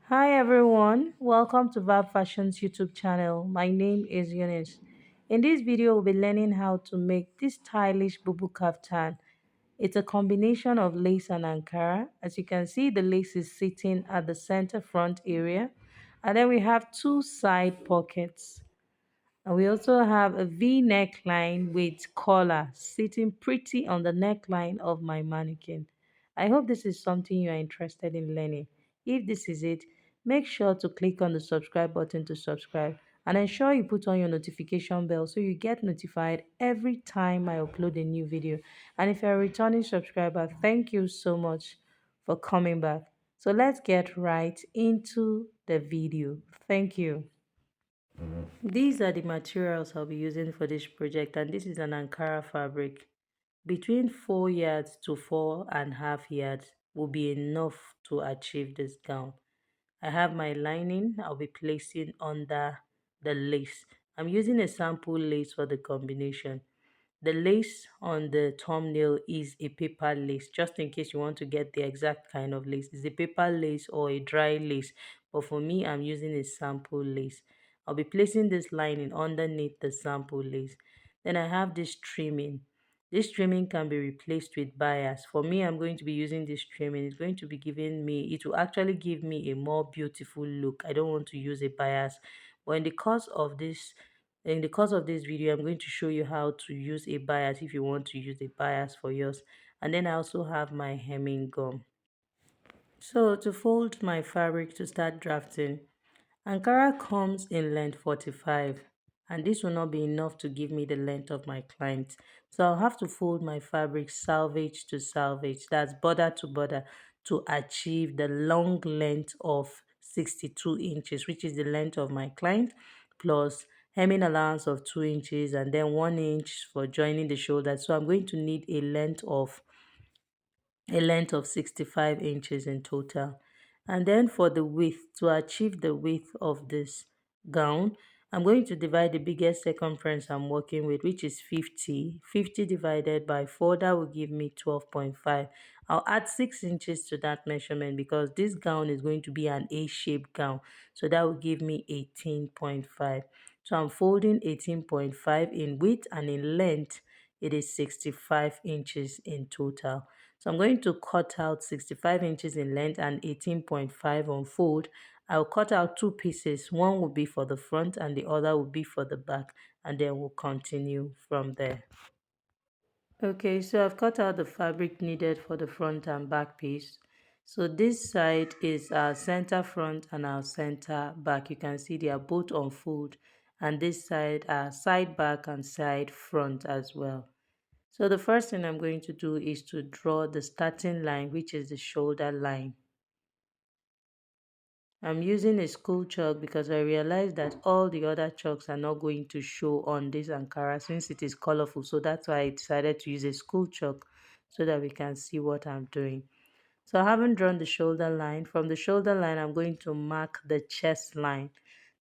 Hi everyone, welcome to Vab Fashion's YouTube channel. My name is Eunice. In this video, we'll be learning how to make this stylish Bubu kaftan. It's a combination of lace and Ankara. As you can see, the lace is sitting at the center front area, and then we have two side pockets. And we also have a V neckline with collar sitting pretty on the neckline of my mannequin. I hope this is something you are interested in learning. If this is it, make sure to click on the subscribe button to subscribe and ensure you put on your notification bell so you get notified every time I upload a new video. And if you're a returning subscriber, thank you so much for coming back. So let's get right into the video. Thank you. These are the materials I'll be using for this project, and this is an Ankara fabric. Between 4 yards to 4.5 yards will be enough to achieve this gown. I have my lining I'll be placing under the lace. I'm using a sample lace for the combination. The lace on the thumbnail is a paper lace, just in case you want to get the exact kind of lace. It's a paper lace or a dry lace, but for me, I'm using a sample lace. I'll be placing this lining underneath the sample lace. Then I have this trimming. This trimming can be replaced with bias. For me, I'm going to be using this trimming. It's going to be giving me, it will actually give me a more beautiful look. I don't want to use a bias. But in the course of this video, I'm going to show you how to use a bias if you want to use a bias for yours. And then I also have my hemming gum. So to fold my fabric to start drafting, Ankara comes in length 45, and this will not be enough to give me the length of my client. So I'll have to fold my fabric selvage to selvage, that's border to border, to achieve the long length of 62 inches, which is the length of my client, plus hemming allowance of 2 inches and then 1 inch for joining the shoulder. So I'm going to need a length of 65 inches in total. And then for the width, to achieve the width of this gown, I'm going to divide the biggest circumference I'm working with, which is 50. 50 divided by 4, that will give me 12.5. I'll add 6 inches to that measurement because this gown is going to be an A-shaped gown. So that will give me 18.5. So I'm folding 18.5 in width, and in length, it is 65 inches in total. So I'm going to cut out 65 inches in length and 18.5 on fold. I'll cut out two pieces. One will be for the front and the other will be for the back. And then we'll continue from there. Okay, so I've cut out the fabric needed for the front and back piece. So this side is our center front and our center back. You can see they are both on fold. And this side are side back and side front as well. So the first thing I'm going to do is to draw the starting line, which is the shoulder line. I'm using a school chalk because I realized that all the other chalks are not going to show on this Ankara since it is colorful. So that's why I decided to use a school chalk so that we can see what I'm doing. So I haven't drawn the shoulder line. From the shoulder line, I'm going to mark the chest line.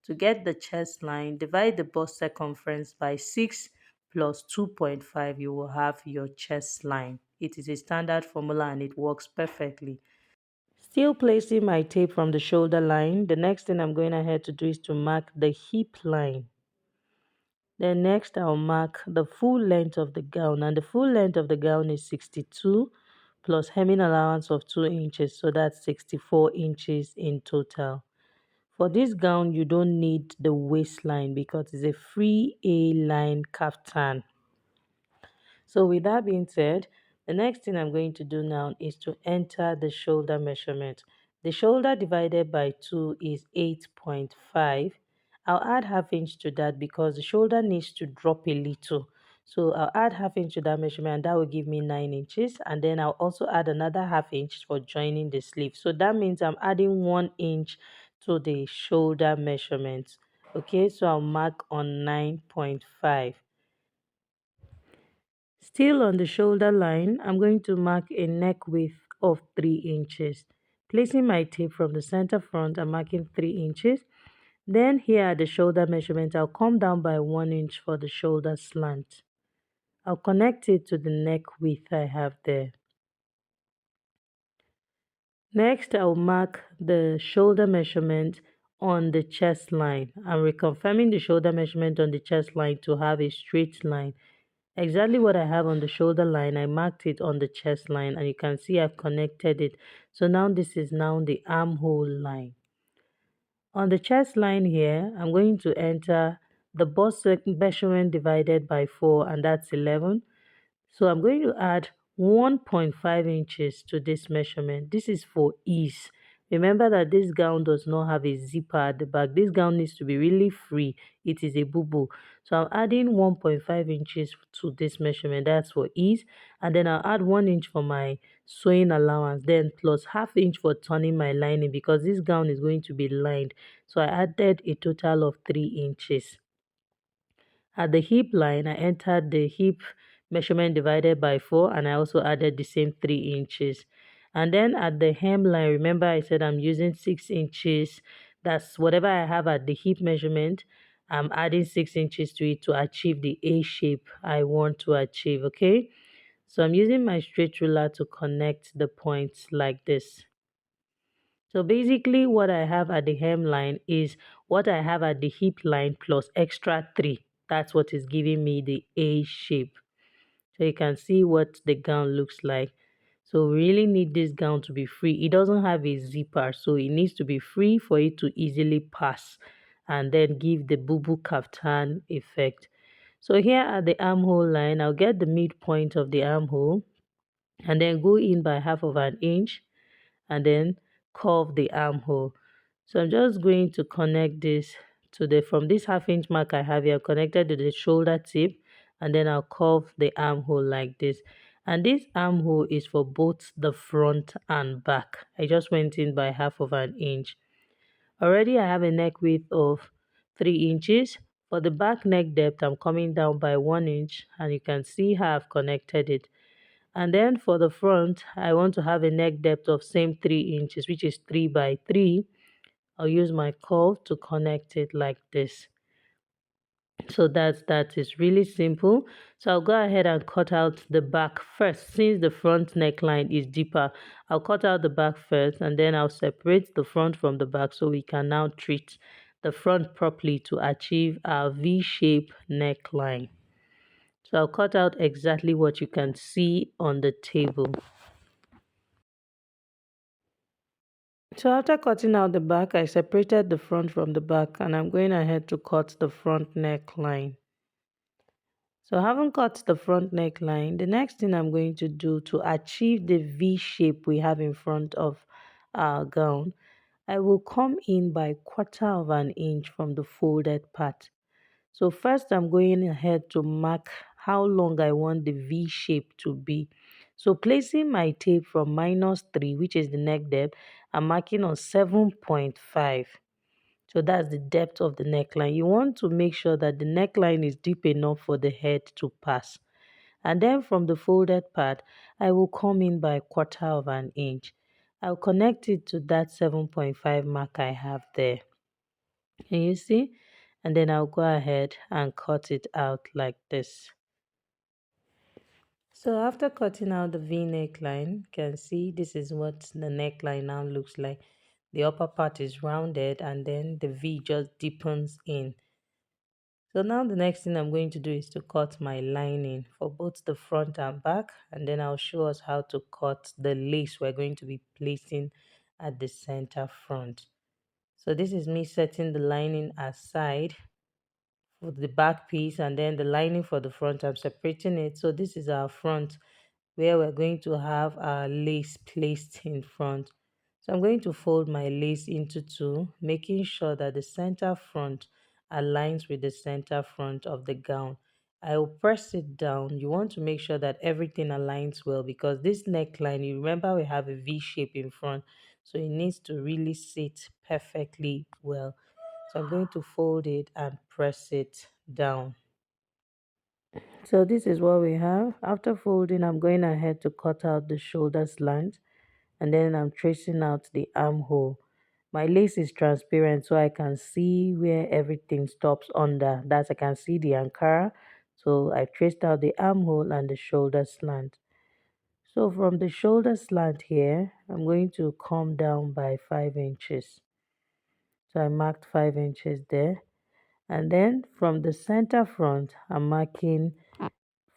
To get the chest line, divide the bust circumference by 6 plus 2.5. You will have your chest line. It is a standard formula and it works perfectly. Still placing my tape from the shoulder line, the next thing I'm going ahead to do is to mark the hip line. Then next I'll mark the full length of the gown, and the full length of the gown is 62 plus hemming allowance of 2 inches, so that's 64 inches in total. For this gown, you don't need the waistline because it's a free A-line kaftan. So with that being said, the next thing I'm going to do now is to enter the shoulder measurement. The shoulder divided by 2 is 8.5. I'll add half inch to that because the shoulder needs to drop a little. So I'll add half inch to that measurement, and that will give me 9 inches. And then I'll also add another half inch for joining the sleeve. So that means I'm adding 1 inch to the shoulder measurement. Okay, so I'll mark on 9.5. Still on the shoulder line, I'm going to mark a neck width of 3 inches. Placing my tape from the center front, I'm marking 3 inches. Then here at the shoulder measurement, I'll come down by 1 inch for the shoulder slant. I'll connect it to the neck width I have there. Next, I'll mark the shoulder measurement on the chest line. I'm reconfirming the shoulder measurement on the chest line to have a straight line. Exactly what I have on the shoulder line, I marked it on the chest line, and you can see I've connected it. So now this is now the armhole line. On the chest line here, I'm going to enter the bust measurement divided by 4, and that's 11. So I'm going to add 1.5 inches to this measurement. This is for ease. Remember that this gown does not have a zipper at the back. This gown needs to be really free. It is a bubu. So I'm adding 1.5 inches to this measurement. That's for ease. And then I'll add 1 inch for my sewing allowance. Then plus half inch for turning my lining because this gown is going to be lined. So I added a total of 3 inches. At the hip line, I entered the hip measurement divided by 4, and I also added the same 3 inches. And then at the hem line, remember I said I'm using 6 inches. That's whatever I have at the hip measurement. I'm adding 6 inches to it to achieve the A shape I want to achieve, okay? So I'm using my straight ruler to connect the points like this. So basically what I have at the hemline is what I have at the hip line plus extra 3. That's what is giving me the A shape. So you can see what the gown looks like. So we really need this gown to be free. It doesn't have a zipper, so it needs to be free for it to easily pass and then give the bubu kaftan effect. So here at the armhole line, I'll get the midpoint of the armhole and then go in by half of an inch and then curve the armhole. So I'm just going to connect this to the, from this half inch mark I have here, connected to the shoulder tip, and then I'll curve the armhole like this. And this armhole is for both the front and back. I just went in by half of an inch. Already I have a neck width of 3 inches. For the back neck depth, I'm coming down by 1 inch, and you can see how I've connected it. And then for the front, I want to have a neck depth of same 3 inches, which is 3 by 3. I'll use my curve to connect it like this. So that is really simple. So I'll go ahead and cut out the back first. Since the front neckline is deeper, I'll cut out the back first and then I'll separate the front from the back so we can now treat the front properly to achieve our V-shape neckline. So I'll cut out exactly what you can see on the table. So after cutting out the back, I separated the front from the back and I'm going ahead to cut the front neckline. So having cut the front neckline, the next thing I'm going to do to achieve the V shape we have in front of our gown, I will come in by 1/4 of an inch from the folded part. So first I'm going ahead to mark how long I want the V shape to be. So placing my tape from -3, which is the neck depth, I'm marking on 7.5. So that's the depth of the neckline. You want to make sure that the neckline is deep enough for the head to pass. And then from the folded part, I will come in by 1/4 of an inch. I'll connect it to that 7.5 mark I have there. Can you see? And then I'll go ahead and cut it out like this. So after cutting out the V neckline, you can see this is what the neckline now looks like. The upper part is rounded and then the V just deepens in. So now the next thing I'm going to do is to cut my lining for both the front and back, and then I'll show us how to cut the lace we're going to be placing at the center front. So this is me setting the lining aside for the back piece, and then the lining for the front, I'm separating it. So this is our front where we're going to have our lace placed in front. So I'm going to fold my lace into two, making sure that the center front aligns with the center front of the gown. I will press it down. You want to make sure that everything aligns well because this neckline, you remember we have a V shape in front, so it needs to really sit perfectly well. So I'm going to fold it and press it down. So this is what we have. After folding, I'm going ahead to cut out the shoulder slant and then I'm tracing out the armhole. My lace is transparent so I can see where everything stops under. That I can see the ankara. So I traced out the armhole and the shoulder slant. So from the shoulder slant here, I'm going to come down by 5 inches. So I marked 5 inches there. And then from the center front, I'm marking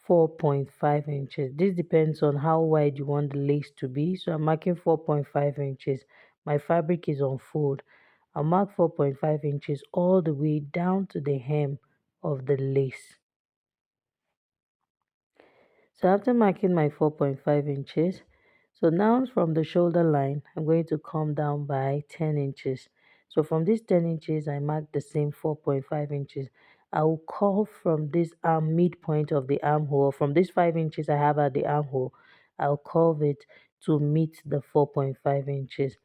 4.5 inches. This depends on how wide you want the lace to be. So I'm marking 4.5 inches. My fabric is on fold. I'll mark 4.5 inches all the way down to the hem of the lace. So after marking my 4.5 inches, so now from the shoulder line, I'm going to come down by 10 inches. So from this 10 inches, I mark the same 4.5 inches. I will curve from this arm midpoint of the armhole. From this 5 inches I have at the armhole, I'll curve it to meet the 4.5 inches.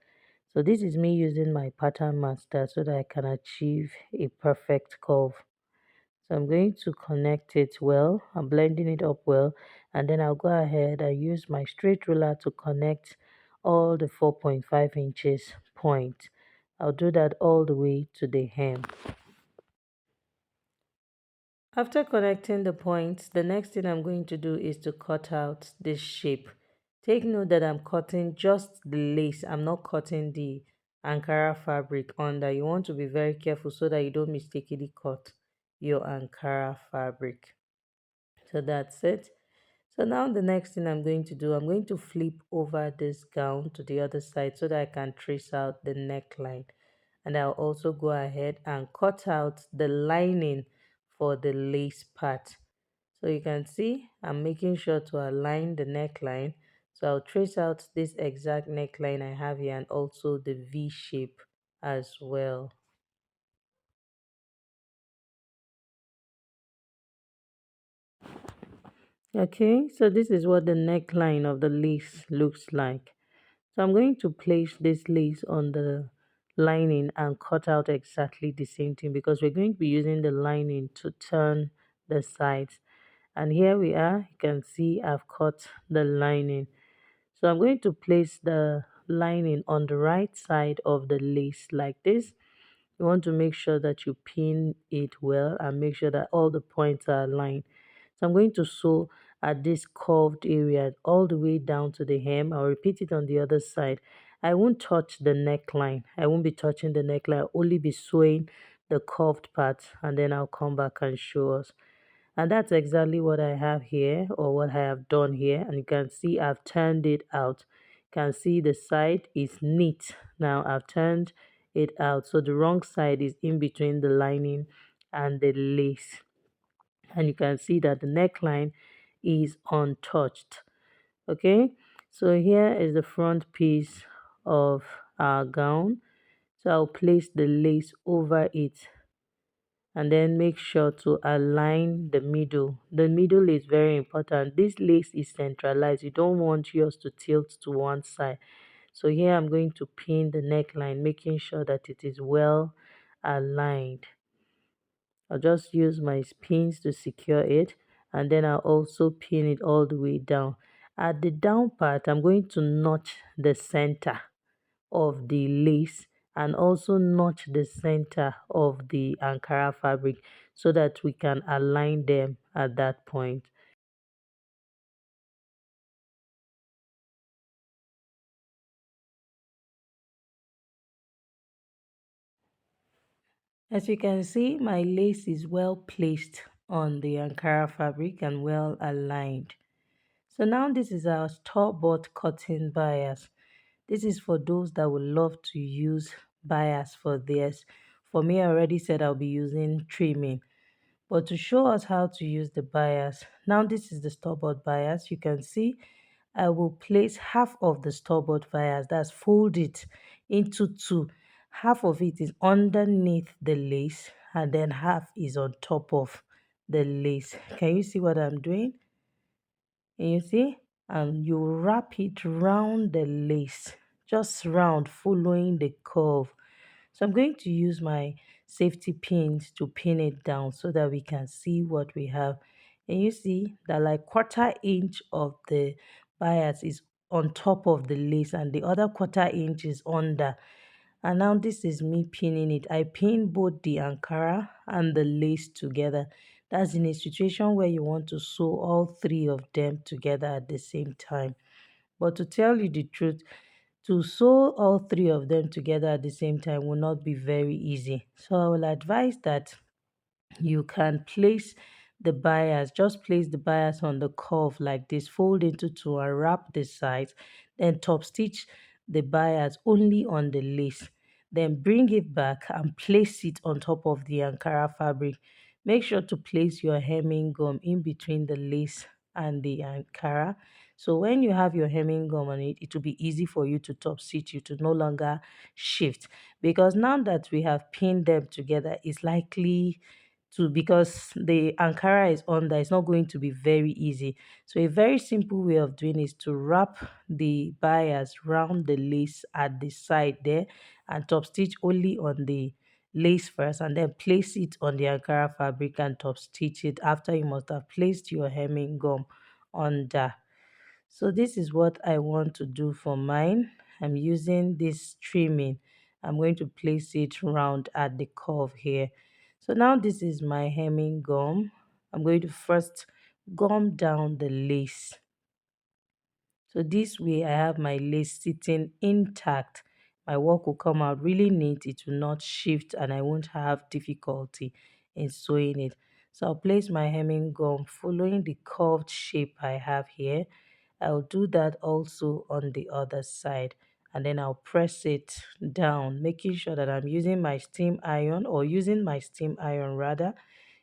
So this is me using my pattern master so that I can achieve a perfect curve. So I'm going to connect it well. I'm blending it up well. And then I'll go ahead and use my straight ruler to connect all the 4.5 inches point. I'll do that all the way to the hem. After connecting the points, the next thing I'm going to do is to cut out this shape. Take note that I'm cutting just the lace. I'm not cutting the Ankara fabric under. You want to be very careful so that you don't mistakenly cut your Ankara fabric. So that's it. So now the next thing I'm going to do, I'm going to flip over this gown to the other side so that I can trace out the neckline. And I'll also go ahead and cut out the lining for the lace part. So you can see I'm making sure to align the neckline. So I'll trace out this exact neckline I have here and also the V shape as well. Okay, so this is what the neckline of the lace looks like. So I'm going to place this lace on the lining and cut out exactly the same thing because we're going to be using the lining to turn the sides. And here we are, you can see I've cut the lining. So I'm going to place the lining on the right side of the lace like this. You want to make sure that you pin it well and make sure that all the points are aligned. So I'm going to sew at this curved area all the way down to the hem. I'll repeat it on the other side. I won't touch the neckline. I won't be touching the neckline. I'll only be sewing the curved part and then I'll come back and show us. And that's exactly what I have here or what I have done here. And you can see I've turned it out. You can see the side is neat. Now I've turned it out. So the wrong side is in between the lining and the lace. And you can see that the neckline is untouched. Okay, so here is the front piece of our gown. So I'll place the lace over it and then make sure to align the middle. The middle is very important. This lace is centralized. You don't want yours to tilt to one side. So here I'm going to pin the neckline, making sure that it is well aligned. I'll just use my pins to secure it and then I'll also pin it all the way down. At the down part, I'm going to notch the center of the lace and also notch the center of the Ankara fabric so that we can align them at that point. As you can see, my lace is well placed on the Ankara fabric and well aligned. So now this is our store-bought cotton bias. This is for those that would love to use bias for theirs. For me, I already said I'll be using trimming. But to show us how to use the bias, now this is the store-bought bias. You can see I will place half of the store-bought bias, that's fold it into two. Half of it is underneath the lace and then half is on top of the lace. Can you see what I'm doing? And you see, and you wrap it round the lace, just round, following the curve. So I'm going to use my safety pins to pin it down so that we can see what we have. And you see that like 1/4 inch of the bias is on top of the lace and the other 1/4 inch is under. And now this is me pinning it. I pin both the Ankara and the lace together. That's in a situation where you want to sew all three of them together at the same time. But to tell you the truth, to sew all three of them together at the same time will not be very easy. So I will advise that you can place the bias, just place the bias on the curve like this, fold into two and wrap the sides, then top stitch the bias only on the lace, then bring it back and place it on top of the Ankara fabric. Make sure to place your hemming gum in between the lace and the Ankara. So when you have your hemming gum on it, it will be easy for you to top stitch, you to no longer shift, because now that we have pinned them together, it's likely to, because the Ankara is under, it's not going to be very easy. So a very simple way of doing is to wrap the bias round the lace at the side there and top stitch only on the lace first, and then place it on the Ankara fabric and top stitch it after you must have placed your hemming gum under. So this is what I want to do for mine. I'm using this trimming. I'm going to place it round at the curve here. So now this is my hemming gum. I'm going to first gum down the lace. So this way I have my lace sitting intact. My work will come out really neat. It will not shift and I won't have difficulty in sewing it. So I'll place my hemming gum following the curved shape I have here. I'll do that also on the other side, and then I'll press it down, making sure that I'm using my steam iron, or using my steam iron rather,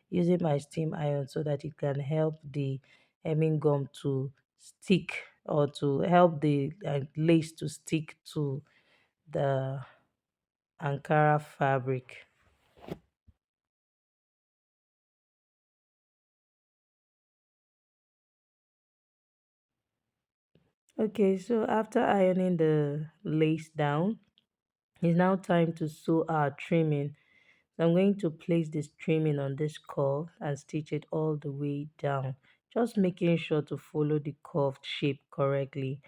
using my steam iron so that it can help the hemming gum to stick, or to help the lace to stick to the Ankara fabric. Okay, so after ironing the lace down, it's now time to sew our trimming. So I'm going to place this trimming on this curve and stitch it all the way down, just making sure to follow the curved shape correctly,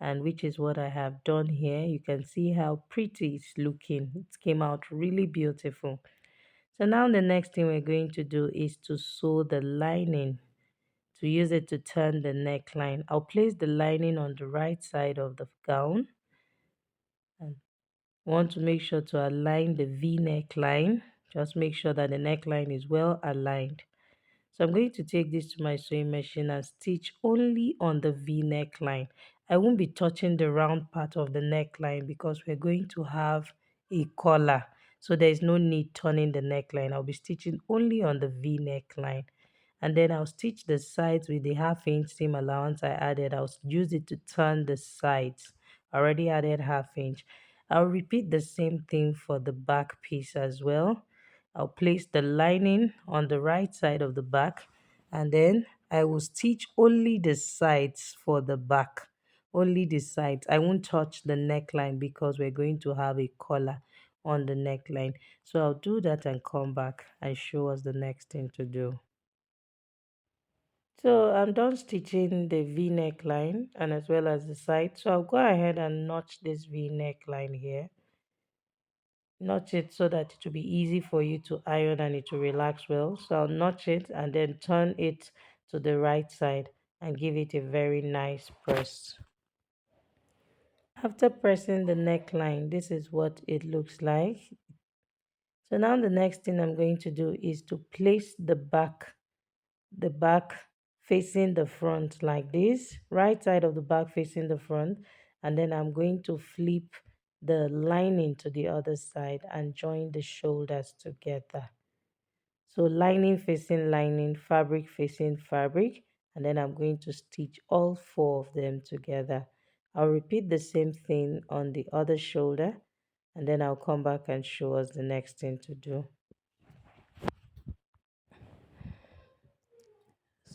and which is what I have done here. You can see how pretty it's looking. It came out really beautiful. So now the next thing we're going to do is to sew the lining, to use it to turn the neckline. I'll place the lining on the right side of the gown, and want to make sure to align the V neckline. Just make sure that the neckline is well aligned. So I'm going to take this to my sewing machine and stitch only on the V neckline. I won't be touching the round part of the neckline because we're going to have a collar. So there's no need turning the neckline. I'll be stitching only on the V neckline. And then I'll stitch the sides with the ½ inch seam allowance I added. I'll use it to turn the sides. I already added ½ inch. I'll repeat the same thing for the back piece as well. I'll place the lining on the right side of the back, and then I will stitch only the sides for the back. Only the sides. I won't touch the neckline because we're going to have a collar on the neckline. So I'll do that and come back and show us the next thing to do. So I'm done stitching the V neckline and as well as the side. So I'll go ahead and notch this V neckline here. Notch it so that it will be easy for you to iron and it will relax well. So I'll notch it and then turn it to the right side and give it a very nice press. After pressing the neckline, this is what it looks like. So now the next thing I'm going to do is to place the back facing the front like this, right side of the back facing the front, and then I'm going to flip the lining to the other side and join the shoulders together. So lining facing lining, fabric facing fabric, and then I'm going to stitch all four of them together. I'll repeat the same thing on the other shoulder, and then I'll come back and show us the next thing to do.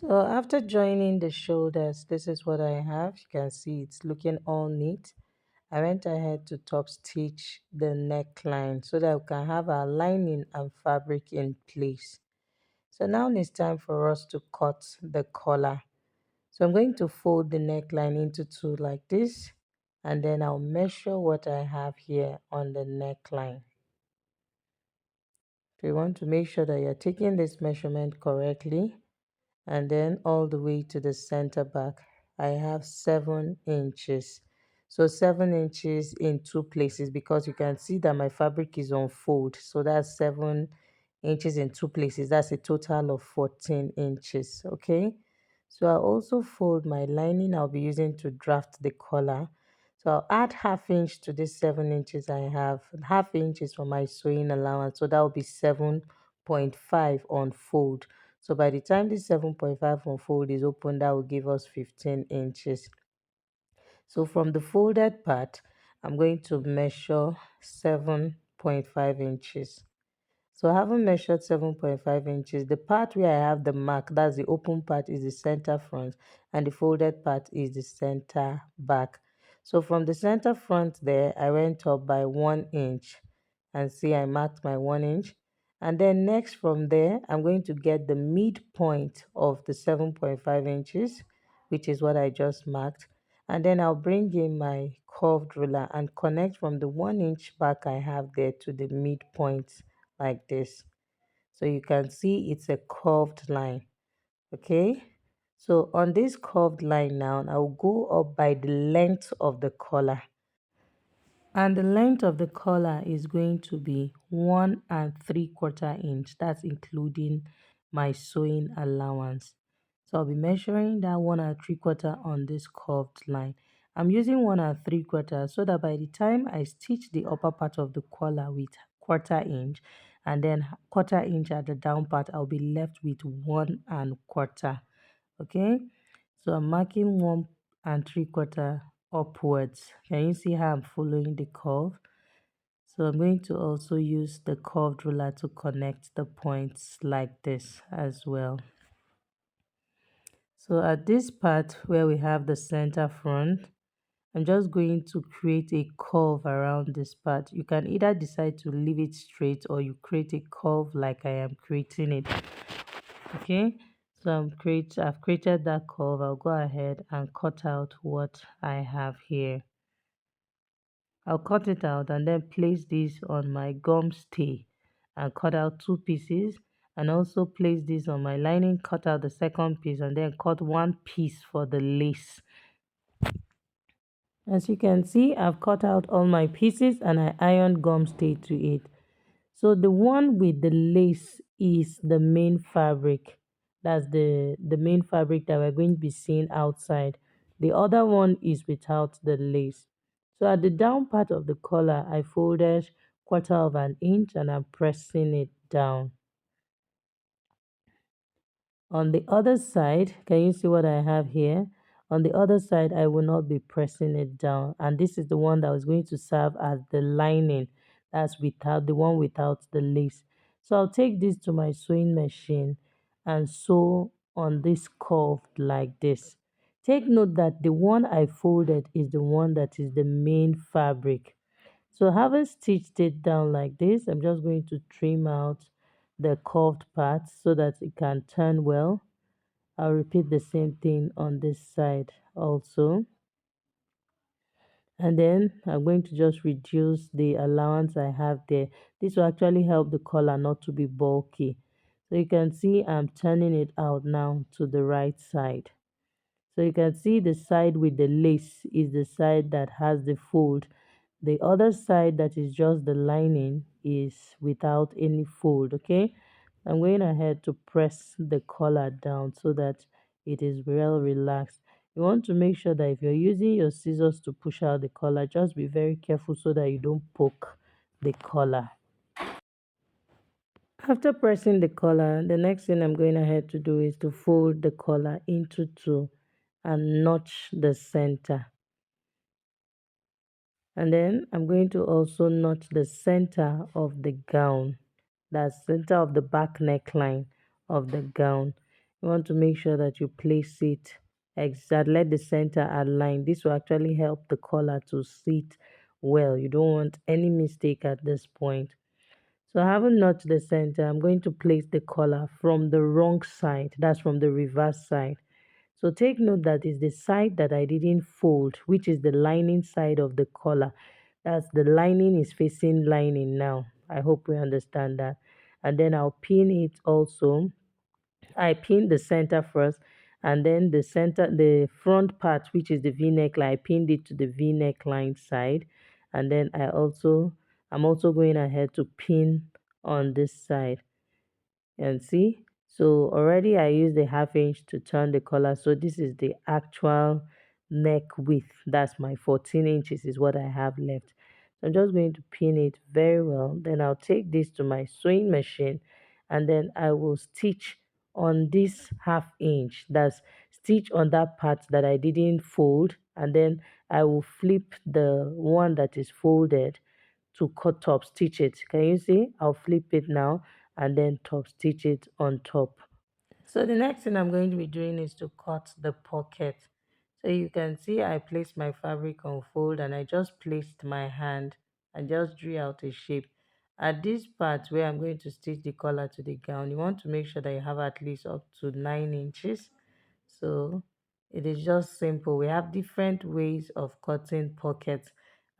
So after joining the shoulders, this is what I have. You can see it's looking all neat. I went ahead to top stitch the neckline so that we can have our lining and fabric in place. So now it's time for us to cut the collar. So I'm going to fold the neckline into two like this, and then I'll measure what I have here on the neckline. So you want to make sure that you're taking this measurement correctly, and then all the way to the center back. I have 7 inches. So 7 inches in two places, because you can see that my fabric is on fold. So that's 7 inches in two places. That's a total of 14 inches. Okay. So I'll also fold my lining I'll be using to draft the collar. So I'll add half inch to this 7 inches I have. Half inch is for my sewing allowance. So that will be 7.5 on fold. So by the time this 7.5 on fold is open, that will give us 15 inches. So from the folded part, I'm going to measure 7.5 inches. So having measured 7.5 inches, the part where I have the mark, that's the open part, is the center front, and the folded part is the center back. So from the center front there, I went up by 1 inch, and see I marked my 1 inch. And then next from there, I'm going to get the midpoint of the 7.5 inches, which is what I just marked. And then I'll bring in my curved ruler and connect from the 1 inch back I have there to the midpoint like this. So you can see it's a curved line. Okay. So on this curved line now, I'll go up by the length of the collar. And the length of the collar is going to be 1 3/4 inch. That's including my sewing allowance. So I'll be measuring that 1 3/4 on this curved line. I'm using 1 3/4 so that by the time I stitch the upper part of the collar with 1/4 inch and then 1/4 inch at the down part, I'll be left with 1 1/4. Okay, so I'm marking 1 3/4 upwards. Can you see how I'm following the curve? So I'm going to also use the curved ruler to connect the points like this as well. So at this part where we have the center front, I'm just going to create a curve around this part. You can either decide to leave it straight or you create a curve like I am creating it. Okay, so I've created that curve. I'll go ahead and cut out what I have here. I'll cut it out and then place this on my gum stay and cut out two pieces, and also place this on my lining, cut out the second piece, and then cut one piece for the lace. As you can see, I've cut out all my pieces and I ironed gum stay to it. So the one with the lace is the main fabric. That's the main fabric that we're going to be seeing outside. The other one is without the lace. So at the down part of the collar, I folded 1/4 inch and I'm pressing it down. On the other side, can you see what I have here? On the other side, I will not be pressing it down. And this is the one that was going to serve as the lining. That's without the one without the lace. So I'll take this to my sewing machine and sew on this curve like this. Take note that the one I folded is the one that is the main fabric. So having stitched it down like this, I'm just going to trim out the curved part so that it can turn well. I'll repeat the same thing on this side also. And then I'm going to just reduce the allowance I have there. This will actually help the collar not to be bulky. So you can see I'm turning it out now to the right side. So you can see the side with the lace is the side that has the fold. The other side that is just the lining is without any fold. Okay, I'm going ahead to press the collar down so that it is well relaxed. You want to make sure that if you're using your scissors to push out the collar, just be very careful so that you don't poke the collar. After pressing the collar, the next thing I'm going ahead to do is to fold the collar into two and notch the center. And then I'm going to also notch the center of the gown, the center of the back neckline of the gown. You want to make sure that you place it exact, let the center align. This will actually help the collar to sit well. You don't want any mistake at this point. So having notched the center, I'm going to place the collar from the wrong side. That's from the reverse side. So take note that is the side that I didn't fold, which is the lining side of the collar. That's the lining is facing lining now. I hope we understand that. And then I'll pin it also. I pin the center first And then the front part, which is the v-neck line, I pinned it to the v-neck line side. And then I'm also going ahead to pin on this side. And see, so already I used the half inch to turn the collar. So this is the actual neck width. That's my 14 inches is what I have left. So I'm just going to pin it very well. Then I'll take this to my sewing machine, and then I will stitch on this half inch. That's stitch on that part that I didn't fold, and then I will flip the one that is folded to cut top stitch it. Can you see? I'll flip it now and then top stitch it on top. So the next thing I'm going to be doing is to cut the pocket. So you can see I placed my fabric on fold and I just placed my hand and just drew out a shape. At this part where I'm going to stitch the collar to the gown, you want to make sure that you have at least up to 9 inches. So it is just simple. We have different ways of cutting pockets.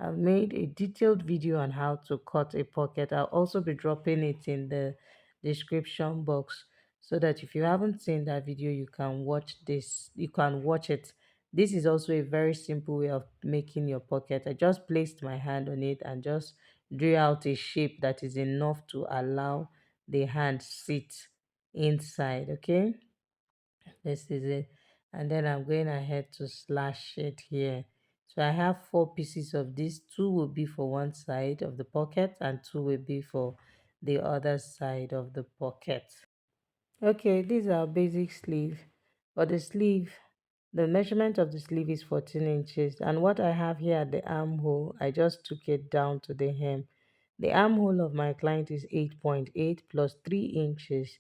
I've made a detailed video on how to cut a pocket. I'll also be dropping it in the description box so that if you haven't seen that video, you can watch it. This is also a very simple way of making your pocket. I just placed my hand on it and just drew out a shape that is enough to allow the hand sit inside. Okay, this is it. And then I'm going ahead to slash it here. So I have 4 pieces of this. 2 will be for one side of the pocket and 2 will be for the other side of the pocket. Okay, these are basic sleeve. For the sleeve, the measurement of the sleeve is 14 inches. And what I have here at the armhole, I just took it down to the hem. The armhole of my client is 8.8 plus 3 inches,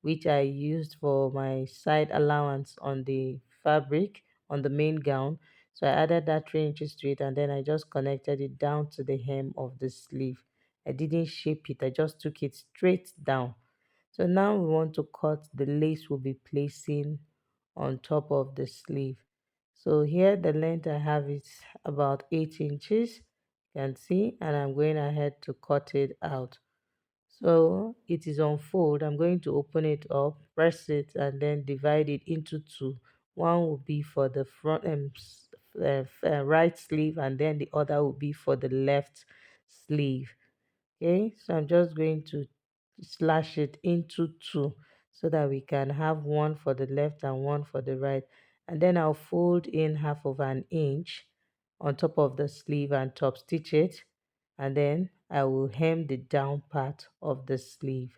which I used for my side allowance on the fabric on the main gown. So I added that 3 inches to it and then I just connected it down to the hem of the sleeve. I didn't shape it, I just took it straight down. So now we want to cut the lace we'll be placing on top of the sleeve. So here the length I have is about 8 inches, you can see, and I'm going ahead to cut it out. So it is on fold. I'm going to open it up, press it, and then divide it into two. One will be for the front right sleeve, and then the other will be for the left sleeve. Okay, so I'm just going to slash it into two so that we can have one for the left and one for the right. And then I'll fold in half of an inch on top of the sleeve and top stitch it, and then I will hem the down part of the sleeve.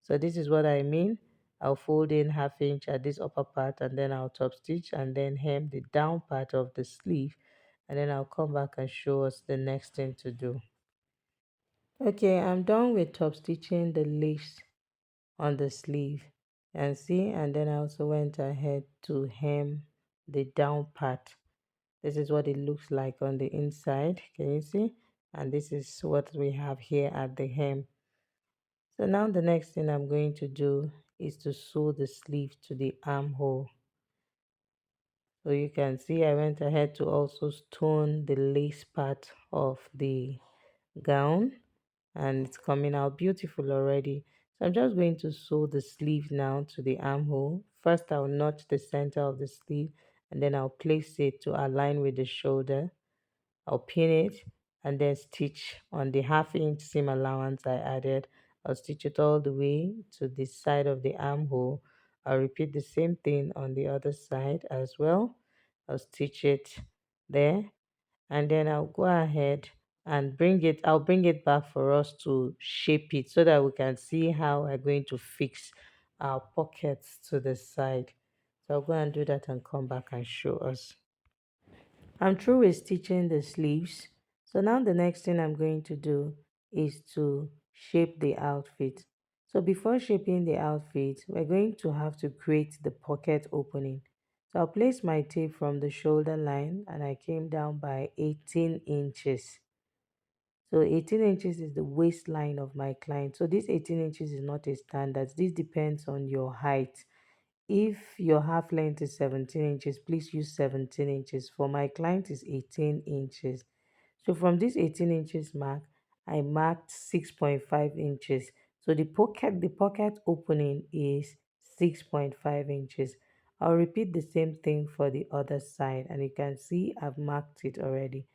So this is what I mean. I'll fold in half inch at this upper part and then I'll top stitch and then hem the down part of the sleeve, and then I'll come back and show us the next thing to do. Okay, I'm done with top stitching the lace on the sleeve and see, and then I also went ahead to hem the down part. This is what it looks like on the inside, can you see? And this is what we have here at the hem. So now the next thing I'm going to do is to sew the sleeve to the armhole. So you can see I went ahead to also stone the lace part of the gown, and it's coming out beautiful already. So I'm just going to sew the sleeve now to the armhole. First I'll notch the center of the sleeve and then I'll place it to align with the shoulder. I'll pin it and then stitch on the half-inch seam allowance I added. I'll stitch it all the way to the side of the armhole. I'll repeat the same thing on the other side as well. I'll stitch it there, and then I'll go ahead and I'll bring it back for us to shape it so that we can see how we're going to fix our pockets to the side. So I'll go and do that and come back and show us. I'm through with stitching the sleeves. So now the next thing I'm going to do is to shape the outfit. So before shaping the outfit, we're going to have to create the pocket opening. So I'll place my tape from the shoulder line and I came down by 18 inches. So 18 inches is the waistline of my client. So this 18 inches is not a standard. This depends on your height. If your half length is 17 inches, please use 17 inches. For my client is 18 inches. So from this 18 inches mark, I marked 6.5 inches. So the pocket opening is 6.5 inches. I'll repeat the same thing for the other side, and you can see I've marked it already.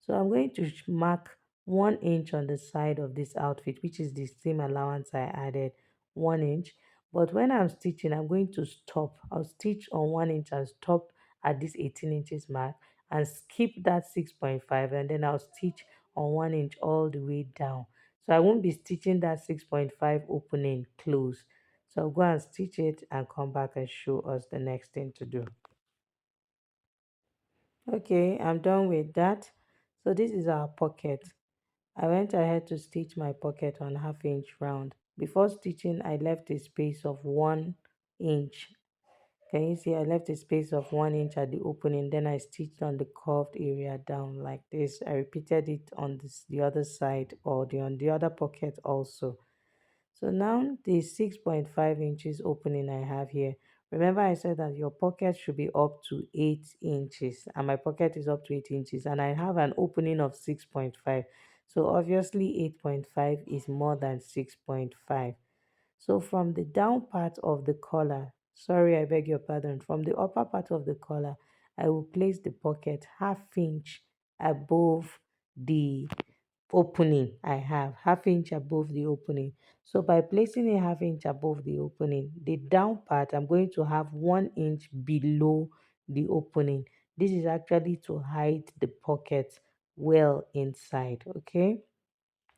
So I'm going to mark 1 inch on the side of this outfit, which is the same allowance I added, 1 inch. But when I'm stitching, I'm going to stop. I'll stitch on 1 inch and stop at this 18 inches mark and skip that 6.5, and then I'll stitch on 1 inch all the way down. So I won't be stitching that 6.5 opening close. So I'll go and stitch it and come back and show us the next thing to do. Okay, I'm done with that. So this is our pocket. I went ahead to stitch my pocket on 1/2 inch round. Before stitching, I left a space of 1 inch. Can you see I left a space of 1 inch at the opening, then I stitched on the curved area down like this. I repeated it on the other side, or on the other pocket also. So now the 6.5 inches opening I have here. Remember I said that your pocket should be up to 8 inches, and my pocket is up to 8 inches, and I have an opening of 6.5. So obviously 8.5 is more than 6.5. So from the down part of the collar, sorry, I beg your pardon, from the upper part of the collar, I will place the pocket 1/2 inch above the opening I have, 1/2 inch above the opening. So by placing a 1/2 inch above the opening, the down part, I'm going to have 1 inch below the opening. This is actually to hide the pocket well inside, okay?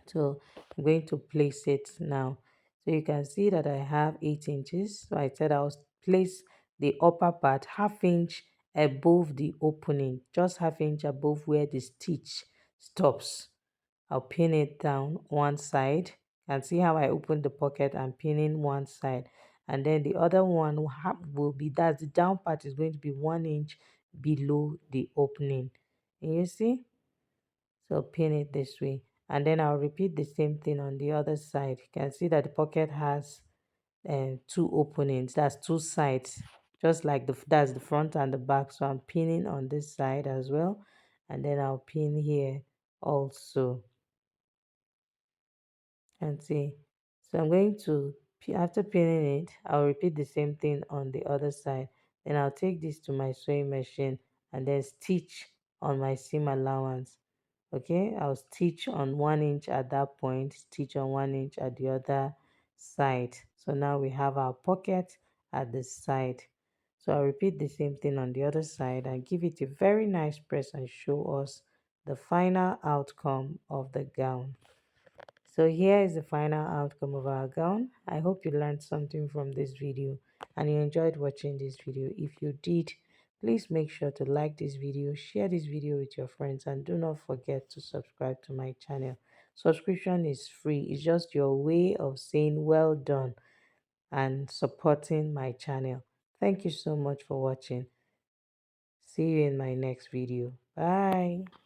So I'm going to place it now. So you can see that I have 8 inches. So I said I'll place the upper part 1/2 inch above the opening, just 1/2 inch above where the stitch stops. I'll pin it down one side. And see how I open the pocket and pinning one side. And then the other one will be, that the down part is going to be 1 inch below the opening. And you see? So pin it this way, and then I'll repeat the same thing on the other side. You can see that the pocket has two openings, that's two sides, just like that's the front and the back. So I'm pinning on this side as well, and then I'll pin here also, and see. So I'm going to, after pinning it, I'll repeat the same thing on the other side. Then I'll take this to my sewing machine and then stitch on my seam allowance. Okay, I'll stitch on 1 inch at that point, stitch on 1 inch at the other side. So now we have our pocket at the side. So I'll repeat the same thing on the other side and give it a very nice press and show us the final outcome of the gown. So here is the final outcome of our gown. I hope you learned something from this video and you enjoyed watching this video. If you did, please make sure to like this video, share this video with your friends, and do not forget to subscribe to my channel. Subscription is free. It's just your way of saying well done and supporting my channel. Thank you so much for watching. See you in my next video. Bye.